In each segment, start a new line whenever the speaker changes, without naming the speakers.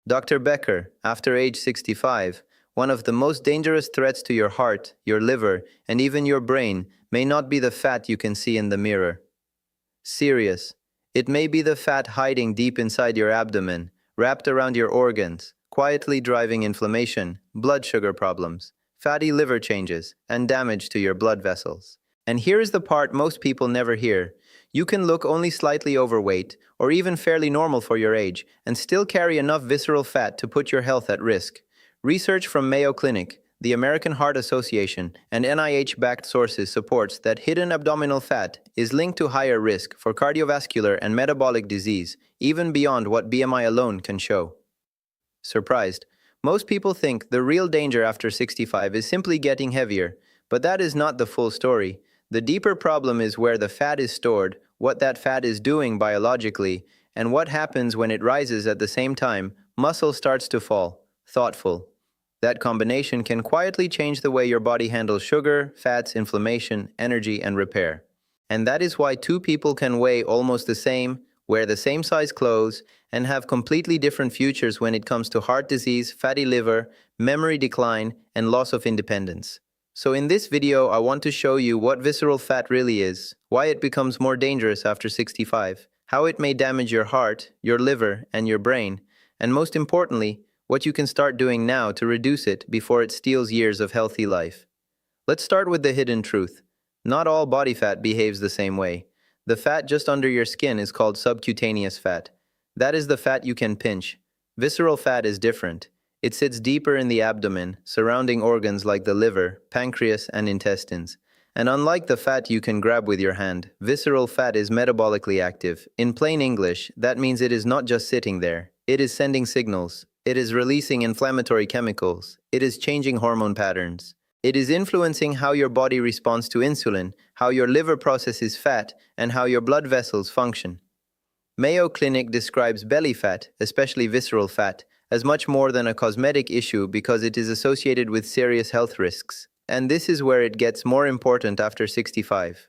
Dr. Becker, after age 65, one of the most dangerous threats to your heart, your liver, and even your brain may not be the fat you can see in the mirror. Serious. It may be the fat hiding deep inside your abdomen, wrapped around your organs, quietly driving inflammation, blood sugar problems, fatty liver changes, and damage to your blood vessels. And here is the part most people never hear. You can look only slightly overweight, or even fairly normal for your age, and still carry enough visceral fat to put your health at risk. Research from Mayo Clinic, the American Heart Association, and NIH-backed sources supports that hidden abdominal fat is linked to higher risk for cardiovascular and metabolic disease, even beyond what BMI alone can show. Surprised? Most people think the real danger after 65 is simply getting heavier, but that is not the full story. The deeper problem is where the fat is stored, what that fat is doing biologically, and what happens when it rises at the same time. Muscle starts to fall. Thoughtful. That combination can quietly change the way your body handles sugar, fats, inflammation, energy, and repair. And that is why two people can weigh almost the same, wear the same size clothes, and have completely different futures when it comes to heart disease, fatty liver, memory decline, and loss of independence. So in this video, I want to show you what visceral fat really is, why it becomes more dangerous after 65, how it may damage your heart, your liver, and your brain, and most importantly, what you can start doing now to reduce it before it steals years of healthy life. Let's start with the hidden truth. Not all body fat behaves the same way. The fat just under your skin is called subcutaneous fat. That is the fat you can pinch. Visceral fat is different. It sits deeper in the abdomen, surrounding organs like the liver, pancreas, and intestines. And unlike the fat you can grab with your hand, visceral fat is metabolically active. In plain English, that means it is not just sitting there. It is sending signals. It is releasing inflammatory chemicals. It is changing hormone patterns. It is influencing how your body responds to insulin, how your liver processes fat, and how your blood vessels function. Mayo Clinic describes belly fat, especially visceral fat, as much more than a cosmetic issue because it is associated with serious health risks. And this is where it gets more important after 65.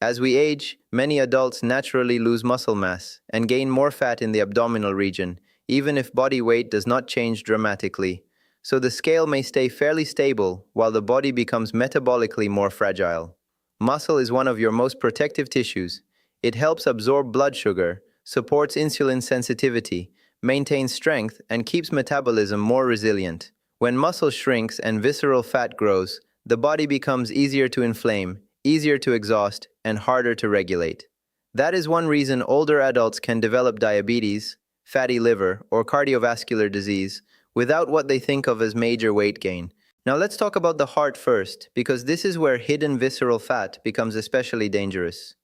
As we age, many adults naturally lose muscle mass and gain more fat in the abdominal region, even if body weight does not change dramatically. So the scale may stay fairly stable while the body becomes metabolically more fragile. Muscle is one of your most protective tissues. It helps absorb blood sugar, supports insulin sensitivity, maintains strength, and keeps metabolism more resilient. When muscle shrinks and visceral fat grows, the body becomes easier to inflame, easier to exhaust, and harder to regulate. That is one reason older adults can develop diabetes, fatty liver, or cardiovascular disease without what they think of as major weight gain. Now let's talk about the heart first, because this is where hidden visceral fat becomes especially dangerous.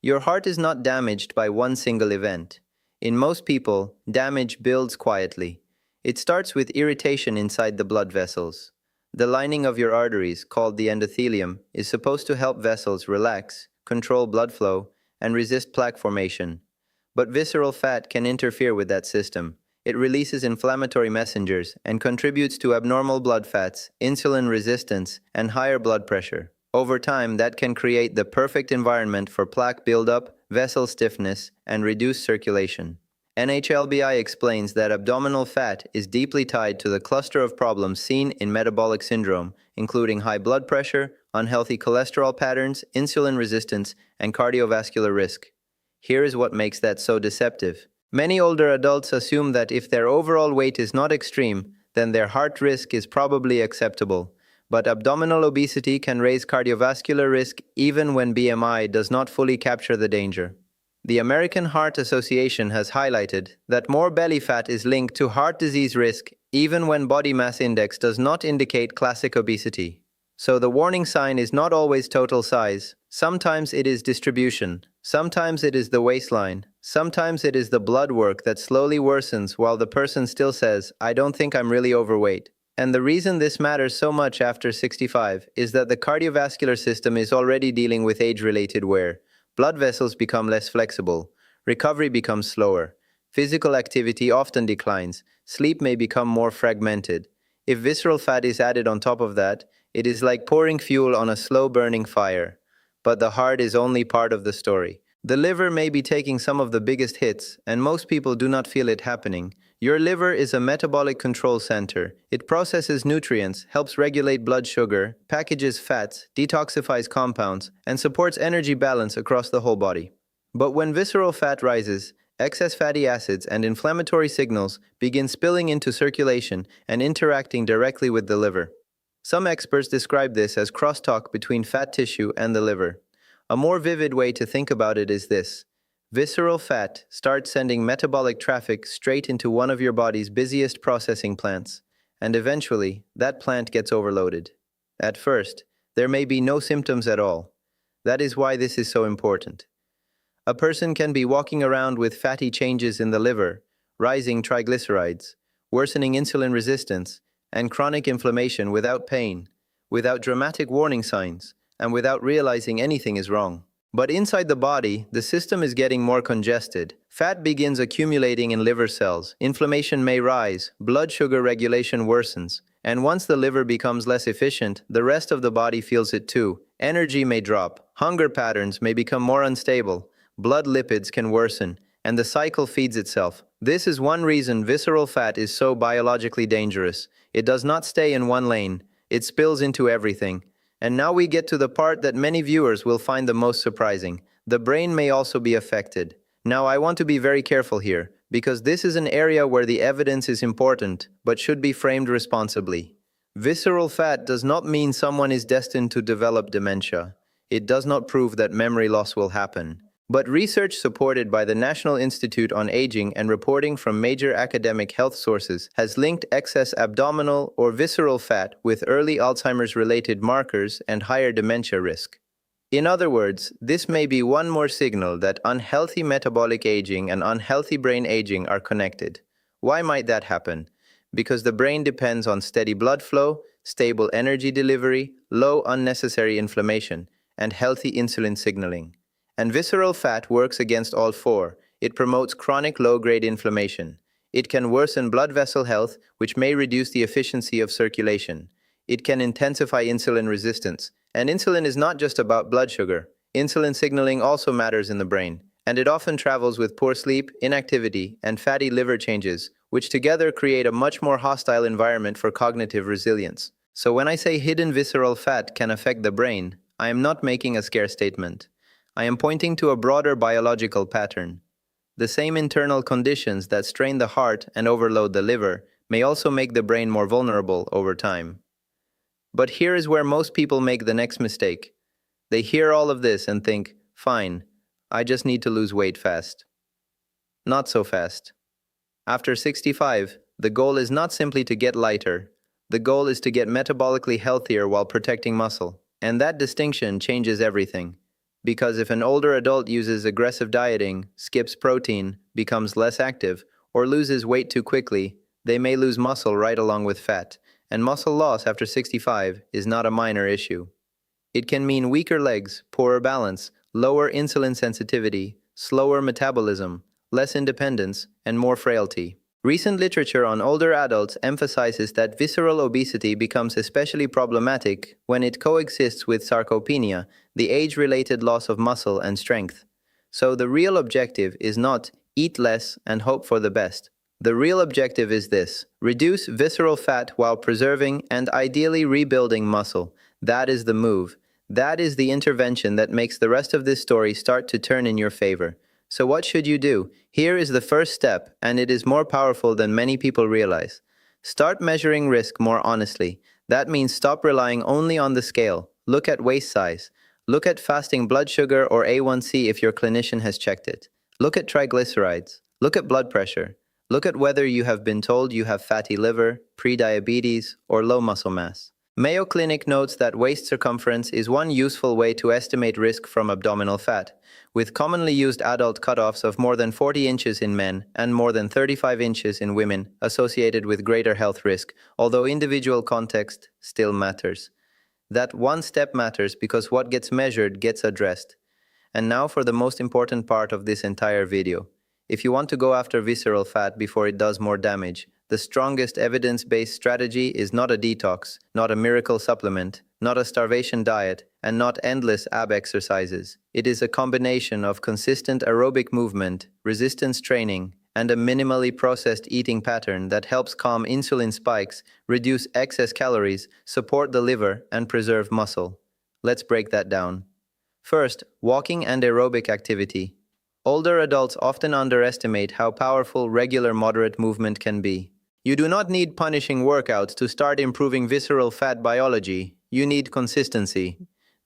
Your heart is not damaged by one single event. In most people, damage builds quietly. It starts with irritation inside the blood vessels. The lining of your arteries, called the endothelium, is supposed to help vessels relax, control blood flow, and resist plaque formation. But visceral fat can interfere with that system. It releases inflammatory messengers and contributes to abnormal blood fats, insulin resistance, and higher blood pressure. Over time, that can create the perfect environment for plaque buildup, vessel stiffness, and reduced circulation. NHLBI explains that abdominal fat is deeply tied to the cluster of problems seen in metabolic syndrome, including high blood pressure, unhealthy cholesterol patterns, insulin resistance, and cardiovascular risk. Here is what makes that so deceptive. Many older adults assume that if their overall weight is not extreme, then their heart risk is probably acceptable. But abdominal obesity can raise cardiovascular risk even when BMI does not fully capture the danger. The American Heart Association has highlighted that more belly fat is linked to heart disease risk even when body mass index does not indicate classic obesity. So the warning sign is not always total size. Sometimes it is distribution. Sometimes it is the waistline. Sometimes it is the blood work that slowly worsens while the person still says, "I don't think I'm really overweight." And the reason this matters so much after 65 is that the cardiovascular system is already dealing with age-related wear. Blood vessels become less flexible. Recovery becomes slower. Physical activity often declines. Sleep may become more fragmented. If visceral fat is added on top of that, it is like pouring fuel on a slow-burning fire. But the heart is only part of the story. The liver may be taking some of the biggest hits, and most people do not feel it happening. Your liver is a metabolic control center. It processes nutrients, helps regulate blood sugar, packages fats, detoxifies compounds, and supports energy balance across the whole body. But when visceral fat rises, excess fatty acids and inflammatory signals begin spilling into circulation and interacting directly with the liver. Some experts describe this as crosstalk between fat tissue and the liver. A more vivid way to think about it is this. Visceral fat starts sending metabolic traffic straight into one of your body's busiest processing plants, and eventually, that plant gets overloaded. At first, there may be no symptoms at all. That is why this is so important. A person can be walking around with fatty changes in the liver, rising triglycerides, worsening insulin resistance, and chronic inflammation without pain, without dramatic warning signs, and without realizing anything is wrong. But inside the body, the system is getting more congested. Fat begins accumulating in liver cells, inflammation may rise, blood sugar regulation worsens, and once the liver becomes less efficient, the rest of the body feels it too. Energy may drop, hunger patterns may become more unstable, blood lipids can worsen, and the cycle feeds itself. This is one reason visceral fat is so biologically dangerous. It does not stay in one lane, it spills into everything. And now we get to the part that many viewers will find the most surprising. The brain may also be affected. Now I want to be very careful here, because this is an area where the evidence is important, but should be framed responsibly. Visceral fat does not mean someone is destined to develop dementia. It does not prove that memory loss will happen. But research supported by the National Institute on Aging and reporting from major academic health sources has linked excess abdominal or visceral fat with early Alzheimer's-related markers and higher dementia risk. In other words, this may be one more signal that unhealthy metabolic aging and unhealthy brain aging are connected. Why might that happen? Because the brain depends on steady blood flow, stable energy delivery, low unnecessary inflammation, and healthy insulin signaling. And visceral fat works against all four. It promotes chronic low-grade inflammation. It can worsen blood vessel health, which may reduce the efficiency of circulation. It can intensify insulin resistance. And insulin is not just about blood sugar. Insulin signaling also matters in the brain, and it often travels with poor sleep, inactivity, and fatty liver changes, which together create a much more hostile environment for cognitive resilience. So when I say hidden visceral fat can affect the brain, I am not making a scare statement. I am pointing to a broader biological pattern. The same internal conditions that strain the heart and overload the liver may also make the brain more vulnerable over time. But here is where most people make the next mistake. They hear all of this and think, fine, I just need to lose weight fast. Not so fast. After 65, the goal is not simply to get lighter. The goal is to get metabolically healthier while protecting muscle. And that distinction changes everything. Because if an older adult uses aggressive dieting, skips protein, becomes less active, or loses weight too quickly, they may lose muscle right along with fat. And muscle loss after 65 is not a minor issue. It can mean weaker legs, poorer balance, lower insulin sensitivity, slower metabolism, less independence, and more frailty. Recent literature on older adults emphasizes that visceral obesity becomes especially problematic when it coexists with sarcopenia, the age-related loss of muscle and strength. So the real objective is not eat less and hope for the best. The real objective is this: reduce visceral fat while preserving and ideally rebuilding muscle. That is the move. That is the intervention that makes the rest of this story start to turn in your favor. So what should you do? Here is the first step, and it is more powerful than many people realize. Start measuring risk more honestly. That means stop relying only on the scale. Look at waist size. Look at fasting blood sugar or A1C if your clinician has checked it. Look at triglycerides. Look at blood pressure. Look at whether you have been told you have fatty liver, prediabetes, or low muscle mass. Mayo Clinic notes that waist circumference is one useful way to estimate risk from abdominal fat, with commonly used adult cutoffs of more than 40 inches in men and more than 35 inches in women associated with greater health risk, although individual context still matters. That one step matters because what gets measured gets addressed. And now for the most important part of this entire video. If you want to go after visceral fat before it does more damage, the strongest evidence-based strategy is not a detox, not a miracle supplement, not a starvation diet, and not endless ab exercises. It is a combination of consistent aerobic movement, resistance training, and a minimally processed eating pattern that helps calm insulin spikes, reduce excess calories, support the liver, and preserve muscle. Let's break that down. First, walking and aerobic activity. Older adults often underestimate how powerful regular moderate movement can be. You do not need punishing workouts to start improving visceral fat biology. You need consistency.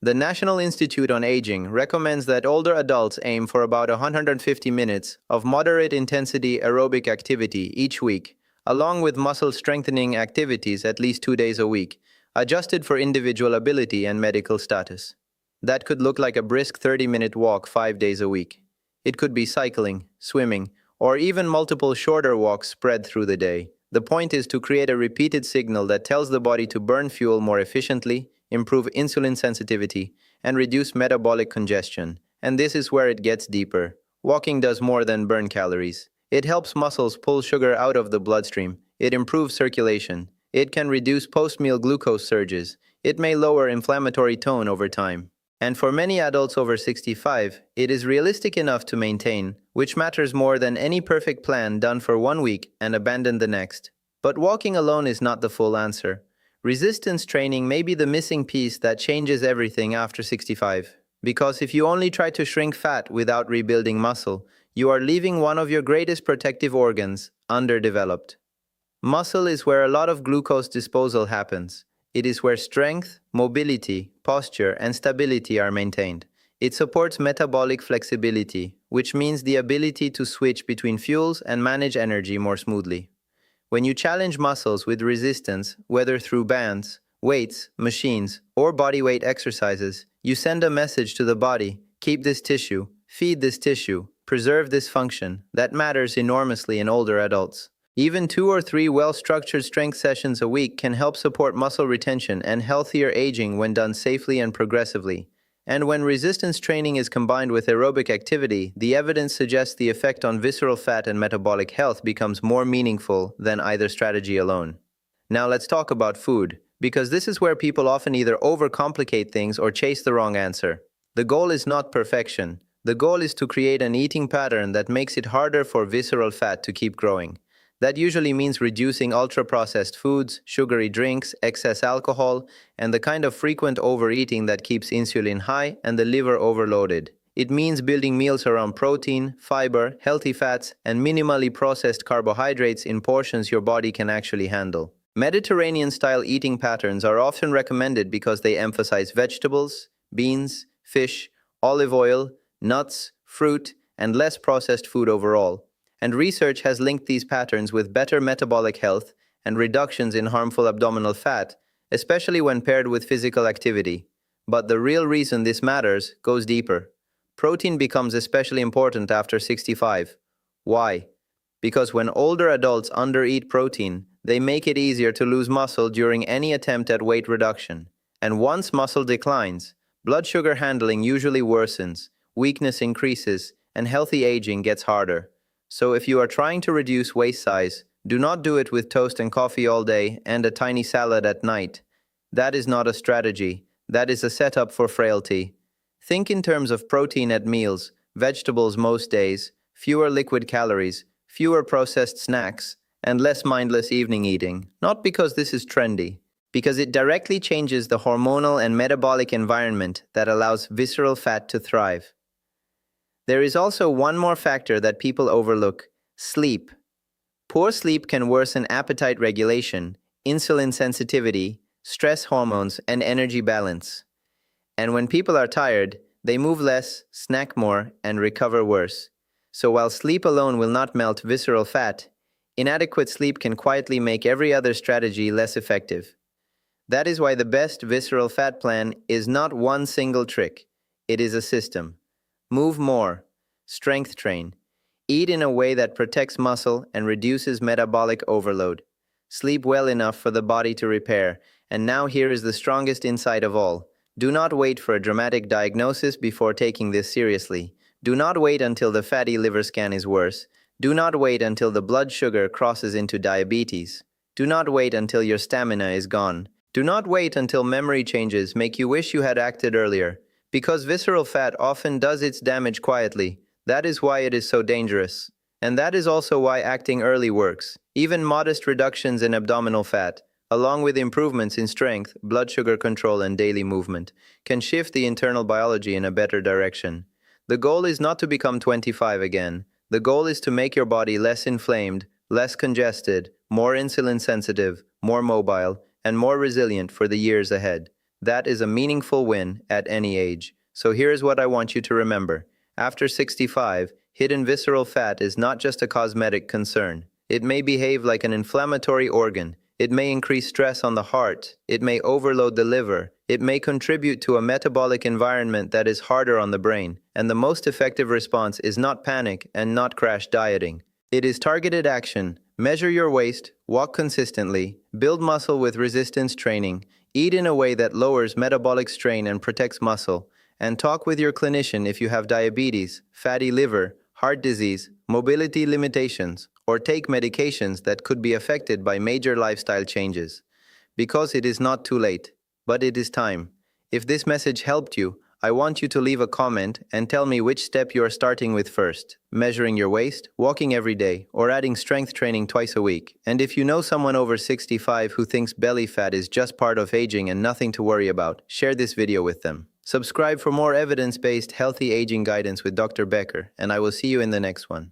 The National Institute on Aging recommends that older adults aim for about 150 minutes of moderate intensity aerobic activity each week, along with muscle strengthening activities at least 2 days a week, adjusted for individual ability and medical status. That could look like a brisk 30-minute walk 5 days a week. It could be cycling, swimming, or even multiple shorter walks spread through the day. The point is to create a repeated signal that tells the body to burn fuel more efficiently, improve insulin sensitivity, and reduce metabolic congestion. And this is where it gets deeper. Walking does more than burn calories. It helps muscles pull sugar out of the bloodstream. It improves circulation. It can reduce post-meal glucose surges. It may lower inflammatory tone over time. And for many adults over 65, it is realistic enough to maintain, which matters more than any perfect plan done for 1 week and abandoned the next. But walking alone is not the full answer. Resistance training may be the missing piece that changes everything after 65. Because if you only try to shrink fat without rebuilding muscle, you are leaving one of your greatest protective organs underdeveloped. Muscle is where a lot of glucose disposal happens. It is where strength, mobility, posture, and stability are maintained. It supports metabolic flexibility, which means the ability to switch between fuels and manage energy more smoothly. When you challenge muscles with resistance, whether through bands, weights, machines, or bodyweight exercises, you send a message to the body: keep this tissue, feed this tissue, preserve this function. That matters enormously in older adults. Even 2 or 3 well-structured strength sessions a week can help support muscle retention and healthier aging when done safely and progressively. And when resistance training is combined with aerobic activity, the evidence suggests the effect on visceral fat and metabolic health becomes more meaningful than either strategy alone. Now let's talk about food, because this is where people often either overcomplicate things or chase the wrong answer. The goal is not perfection. The goal is to create an eating pattern that makes it harder for visceral fat to keep growing. That usually means reducing ultra-processed foods, sugary drinks, excess alcohol, and the kind of frequent overeating that keeps insulin high and the liver overloaded. It means building meals around protein, fiber, healthy fats, and minimally processed carbohydrates in portions your body can actually handle. Mediterranean-style eating patterns are often recommended because they emphasize vegetables, beans, fish, olive oil, nuts, fruit, and less processed food overall. And research has linked these patterns with better metabolic health and reductions in harmful abdominal fat, especially when paired with physical activity. But the real reason this matters goes deeper. Protein becomes especially important after 65. Why? Because when older adults undereat protein, they make it easier to lose muscle during any attempt at weight reduction. And once muscle declines, blood sugar handling usually worsens, weakness increases, and healthy aging gets harder. So if you are trying to reduce waist size, do not do it with toast and coffee all day and a tiny salad at night. That is not a strategy. That is a setup for frailty. Think in terms of protein at meals, vegetables most days, fewer liquid calories, fewer processed snacks, and less mindless evening eating. Not because this is trendy, because it directly changes the hormonal and metabolic environment that allows visceral fat to thrive. There is also one more factor that people overlook: sleep. Poor sleep can worsen appetite regulation, insulin sensitivity, stress hormones, and energy balance. And when people are tired, they move less, snack more, and recover worse. So while sleep alone will not melt visceral fat, inadequate sleep can quietly make every other strategy less effective. That is why the best visceral fat plan is not one single trick. It is a system. Move more. Strength train. Eat in a way that protects muscle and reduces metabolic overload. Sleep well enough for the body to repair. And now here is the strongest insight of all. Do not wait for a dramatic diagnosis before taking this seriously. Do not wait until the fatty liver scan is worse. Do not wait until the blood sugar crosses into diabetes. Do not wait until your stamina is gone. Do not wait until memory changes make you wish you had acted earlier. Because visceral fat often does its damage quietly. That is why it is so dangerous. And that is also why acting early works. Even modest reductions in abdominal fat, along with improvements in strength, blood sugar control, and daily movement, can shift the internal biology in a better direction. The goal is not to become 25 again. The goal is to make your body less inflamed, less congested, more insulin sensitive, more mobile, and more resilient for the years ahead. That is a meaningful win at any age. So here's what I want you to remember. After 65, hidden visceral fat is not just a cosmetic concern. It may behave like an inflammatory organ. It may increase stress on the heart. It may overload the liver. It may contribute to a metabolic environment that is harder on the brain. And the most effective response is not panic and not crash dieting. It is targeted action. Measure your waist, walk consistently, build muscle with resistance training, eat in a way that lowers metabolic strain and protects muscle, and talk with your clinician if you have diabetes, fatty liver, heart disease, mobility limitations, or take medications that could be affected by major lifestyle changes. Because it is not too late, but it is time. If this message helped you, I want you to leave a comment and tell me which step you are starting with first, measuring your waist, walking every day, or adding strength training twice a week. And if you know someone over 65 who thinks belly fat is just part of aging and nothing to worry about, share this video with them. Subscribe for more evidence-based healthy aging guidance with Dr. Becker, and I will see you in the next one.